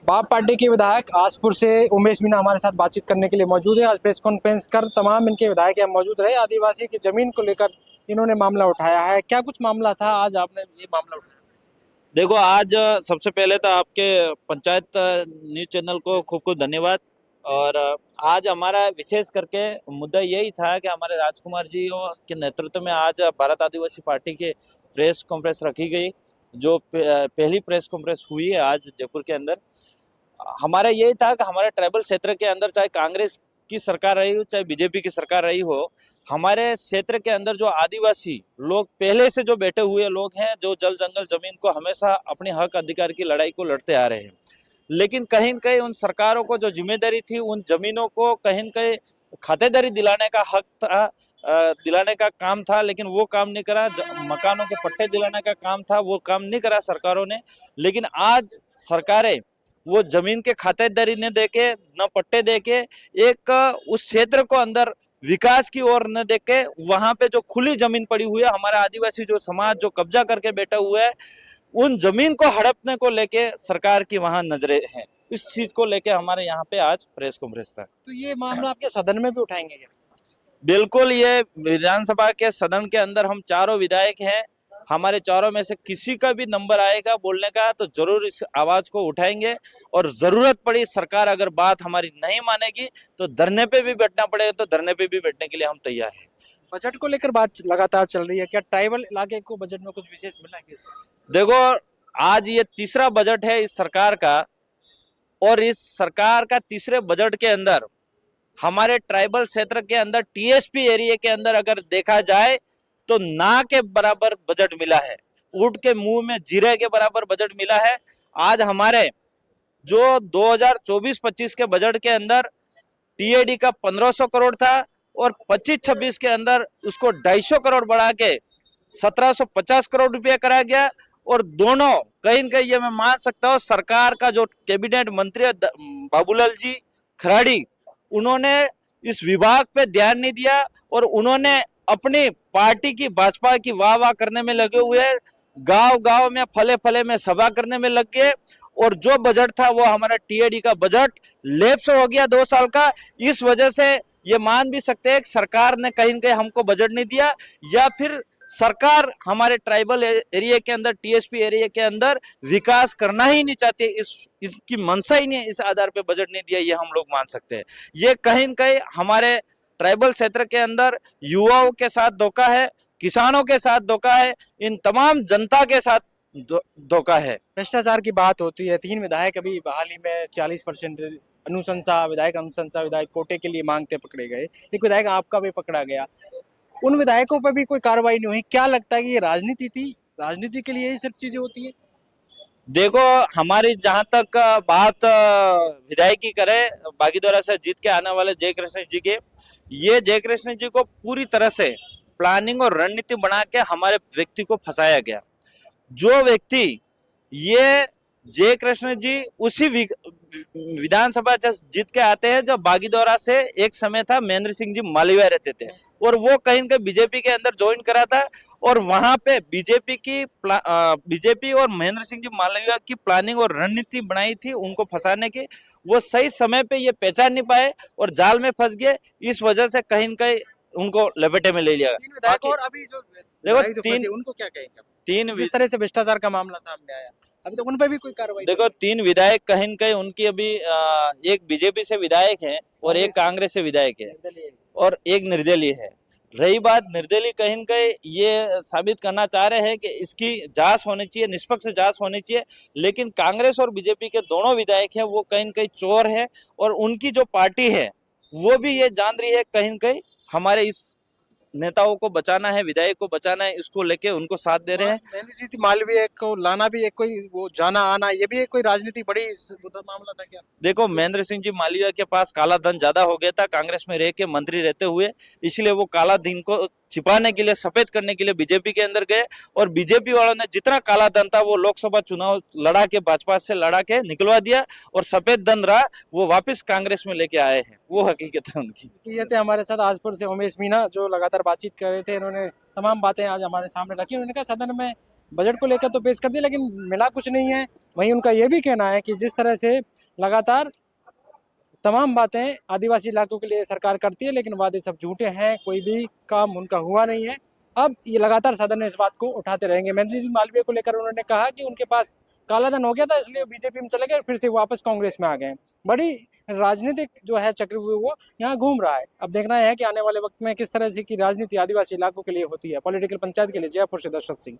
आप पार्टी के विधायक आसपुर से उमेश मीणा हमारे साथ बातचीत करने के लिए मौजूद है। आज प्रेस कॉन्फ्रेंस कर तमाम इनके विधायक यहाँ मौजूद रहे। आदिवासी की जमीन को लेकर इन्होंने मामला उठाया है। क्या कुछ मामला था, आज आपने ये मामला उठाया? देखो, आज सबसे पहले तो आपके पंचायत न्यूज चैनल को खूब खूब धन्यवाद। और आज हमारा विशेष करके मुद्दा यही था कि हमारे राजकुमार जी के नेतृत्व में आज भारत आदिवासी पार्टी के प्रेस कॉन्फ्रेंस रखी गई, जो पहली प्रेस कॉन्फ्रेंस हुई है आज जयपुर के अंदर। हमारा यही था कि हमारे ट्राइबल क्षेत्र के अंदर चाहे कांग्रेस की सरकार रही हो चाहे बीजेपी की सरकार रही हो, हमारे क्षेत्र के अंदर जो आदिवासी लोग पहले से जो बैठे हुए लोग हैं, जो जल जंगल जमीन को हमेशा अपने हक अधिकार की लड़ाई को लड़ते आ रहे हैं, लेकिन कहीं न कहीं उन सरकारों को जो जिम्मेदारी थी उन जमीनों को कहीं न कहीं खातेदारी दिलाने का हक था, दिलाने का काम था, लेकिन वो काम नहीं करा। मकानों के पट्टे दिलाने का काम था, वो काम नहीं करा सरकारों ने। लेकिन आज सरकारें वो जमीन के खातेदारी न देके, न पट्टे देके, एक उस क्षेत्र को अंदर विकास की ओर न देके, वहां पे जो खुली जमीन पड़ी हुई है, हमारा आदिवासी जो समाज जो कब्जा करके बैठा हुआ है, उन जमीन को हड़पने को लेके सरकार की वहां नजरें हैं। इस चीज को लेके हमारे यहाँ पे आज प्रेस कॉन्फ्रेंस था। तो ये मामला आपके सदन में भी उठाएंगे क्या? बिल्कुल, ये विधानसभा के सदन के अंदर हम चारों विधायक हैं, हमारे चारों में से किसी का भी नंबर आएगा बोलने का तो जरूर इस आवाज को उठाएंगे। और जरूरत पड़ी, सरकार अगर बात हमारी नहीं मानेगी तो धरने पे भी बैठना पड़ेगा, तो धरने पे भी बैठने के लिए हम तैयार हैं। बजट को लेकर बात लगातार चल रही है, क्या ट्राइबल इलाके को बजट में कुछ विशेष मिला है? देखो, आज ये तीसरा बजट है इस सरकार का, और इस सरकार का तीसरे बजट के अंदर हमारे ट्राइबल क्षेत्र के अंदर टीएसपी एरिया के अंदर अगर देखा जाए तो ना के बराबर बजट मिला है, ऊंट के मुंह में जीरे के बराबर बजट मिला है। आज हमारे जो 2024-25 के बजट के अंदर टीएडी का 1500 करोड़ था, और 25-26 के अंदर उसको 250 करोड़ बढ़ा के 1750 करोड़ रुपया करा गया। और दोनों कहीं न कहीं ये मैं मान सकता हूँ, सरकार का जो कैबिनेट मंत्री है बाबूलाल जी खराड़ी, उन्होंने इस विभाग पे ध्यान नहीं दिया, और उन्होंने अपनी पार्टी की भाजपा की वाह वाह करने में लगे हुए, गांव गांव में फले फले में सभा करने में लग गए। और जो बजट था वो हमारा टीएडी का बजट लैप्स हो गया 2 साल का। इस वजह से ये मान भी सकते हैं कि सरकार ने कहीं न कहीं हमको बजट नहीं दिया, या फिर सरकार हमारे ट्राइबल एरिया के अंदर, टीएसपी एरिया के अंदर विकास करना ही नहीं चाहती, इसकी मंशा ही नहीं है, इस आधार पे बजट नहीं दिया, ये हम लोग मान सकते हैं। ये कहीं न कहीं हमारे ट्राइबल क्षेत्र के अंदर युवाओं के साथ धोखा है, किसानों के साथ धोखा है, इन तमाम जनता के साथ धोखा है। भ्रष्टाचार की बात होती है। 3 विधायक अभी हाल ही में 40% अनुशंसा विधायक कोटे के लिए मांगते पकड़े गए। एक विधायक आपका भी पकड़ा गया। उन विधायकों पर भी कोई कार्रवाई नहीं हुई। क्या लगता है कि ये राजनीति थी? राजनीति के लिए ये सब चीजें होती है? देखो, हमारी जहां तक बात विधायक की करे, बागीदोरा से जीत के आने वाले जयकृष्ण जी के, ये जयकृष्ण जी को पूरी तरह से प्लानिंग और रणनीति बना के हमारे व्यक्ति को फंसाया गया। जो व्यक्ति, ये जयकृष्ण जी उसी विधानसभा जीत के आते हैं जब बागीदोरा से एक समय था महेंद्र सिंह जी मालवीय रहते थे, और वो कहीं ना बीजेपी के अंदर ज्वाइन करा था। और वहां पे बीजेपी और महेंद्र सिंह जी मालवीय की प्लानिंग और रणनीति बनाई थी उनको फंसाने की। वो सही समय पे ये पहचान नहीं पाए और जाल में फंस गए। इस वजह से कहीं न कहीं उनको लपेटे में ले लिया। 3 विधायक और अभी जो देखो, फंसे, उनको क्या कहेंगे? तीन जिस तरह से भ्रष्टाचार का मामला सामने आया, अभी तक उन पर भी कोई कार्रवाई? देखो, 3 विधायक कहीं न कहीं उनकी अभी एक बीजेपी से विधायक है, और एक कांग्रेस से विधायक है, और एक निर्दलीय है। रही बात निर्दलीय, कहीं न कहीं ये साबित करना चाह रहे हैं कि इसकी जांच होनी चाहिए, निष्पक्ष जांच होनी चाहिए। लेकिन कांग्रेस और बीजेपी के दोनों विधायक हैं वो कहीं न कहीं चोर है, और उनकी जो पार्टी है वो भी ये जान रही है कहीं न कहीं हमारे इस नेताओं को बचाना है, विधायक को बचाना है, इसको लेके उनको साथ दे रहे हैं। महेंद्र जी मालवीय को लाना भी एक कोई वो जाना आना, ये भी एक कोई राजनीति बड़ी मामला था क्या? देखो, महेंद्र सिंह जी मालवीय के पास काला धन ज्यादा हो गया था कांग्रेस में रह के, मंत्री रहते हुए, इसलिए वो काला धन को छिपाने के लिए, सफेद करने के लिए बीजेपी के अंदर गए। और बीजेपी वालों ने जितना काला धन था वो लोकसभा चुनाव लड़ा के, भाजपा से लड़ा के निकलवा दिया, और सफेद धन रहा वो वापस कांग्रेस में लेके आए हैं। वो हकीकत है उनकी। ये थे हमारे साथ आजपुर से उमेश मीणा, जो लगातार बातचीत कर रहे थे। इन्होंने तमाम बातें आज हमारे सामने रखी। उन्होंने कहा सदन में बजट को लेकर तो पेश कर दिया लेकिन मिला कुछ नहीं है। वहीं उनका ये भी कहना है कि जिस तरह से लगातार तमाम बातें आदिवासी इलाकों के लिए सरकार करती है लेकिन वादे सब झूठे हैं, कोई भी काम उनका हुआ नहीं है। अब ये लगातार सदन में इस बात को उठाते रहेंगे। महेंद्र सिंह मालवीय को लेकर उन्होंने कहा कि उनके पास काला धन हो गया था इसलिए बीजेपी में चले गए, फिर से वापस कांग्रेस में आ गए। बड़ी राजनीतिक जो है चक्रव्यूह वो यहाँ घूम रहा है। अब देखना है कि आने वाले वक्त में किस तरह से की राजनीति आदिवासी इलाकों के लिए होती है। पॉलिटिकल पंचायत के लिए जयपुर से दशरथ सिंह।